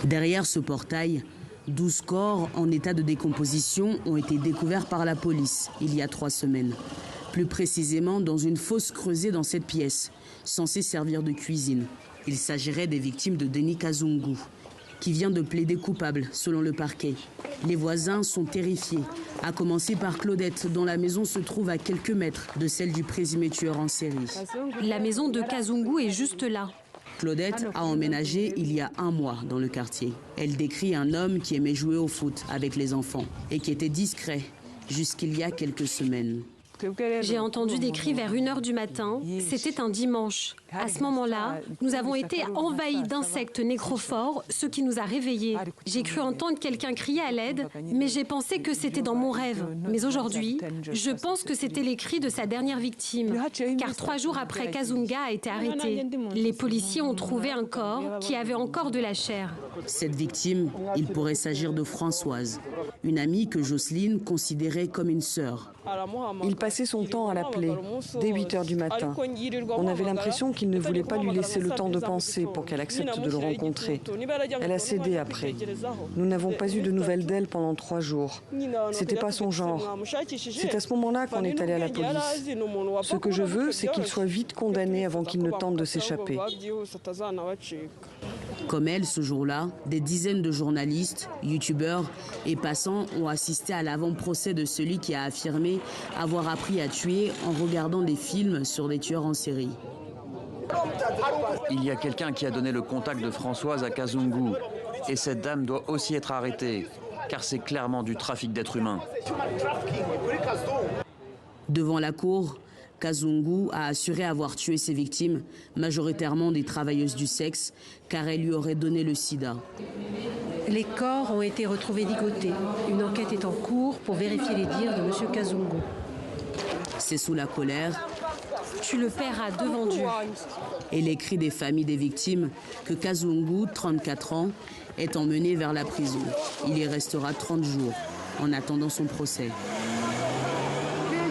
Derrière ce portail, 12 corps en état de décomposition ont été découverts par la police il y a 3 semaines. Plus précisément dans une fosse creusée dans cette pièce, censée servir de cuisine. Il s'agirait des victimes de Denis Kazungu, qui vient de plaider coupable selon le parquet. Les voisins sont terrifiés, à commencer par Claudette, dont la maison se trouve à quelques mètres de celle du présumé tueur en série. La maison de Kazungu est juste là. Claudette a emménagé il y a 1 mois dans le quartier. Elle décrit un homme qui aimait jouer au foot avec les enfants et qui était discret jusqu'il y a quelques semaines. J'ai entendu des cris vers 1h du matin. C'était un dimanche. À ce moment-là, nous avons été envahis d'insectes nécrophores, ce qui nous a réveillés. J'ai cru entendre quelqu'un crier à l'aide, mais j'ai pensé que c'était dans mon rêve. Mais aujourd'hui, je pense que c'était les cris de sa dernière victime. Car 3 jours après, Kazunga a été arrêté. Les policiers ont trouvé un corps qui avait encore de la chair. Cette victime, il pourrait s'agir de Françoise, une amie que Jocelyne considérait comme une sœur. Il passait son temps à l'appeler, dès 8h du matin. On avait l'impression qu'il ne voulait pas lui laisser le temps de penser pour qu'elle accepte de le rencontrer. Elle a cédé après. Nous n'avons pas eu de nouvelles d'elle pendant 3 jours. C'était pas son genre. C'est à ce moment-là qu'on est allé à la police. Ce que je veux, c'est qu'il soit vite condamné avant qu'il ne tente de s'échapper. Comme elle, ce jour-là, des dizaines de journalistes, youtubeurs et passants ont assisté à l'avant-procès de celui qui a affirmé avoir appris à tuer en regardant des films sur des tueurs en série. Il y a quelqu'un qui a donné le contact de Françoise à Kazungu. Et cette dame doit aussi être arrêtée, car c'est clairement du trafic d'êtres humains. Devant la cour, Kazungu a assuré avoir tué ses victimes, majoritairement des travailleuses du sexe, car elle lui aurait donné le sida. Les corps ont été retrouvés ligotés. Une enquête est en cours pour vérifier les dires de M. Kazungu. C'est sous la colère Tu le paieras devant Dieu. et les cris des familles des victimes que Kazungu, 34 ans, est emmené vers la prison. Il y restera 30 jours en attendant son procès.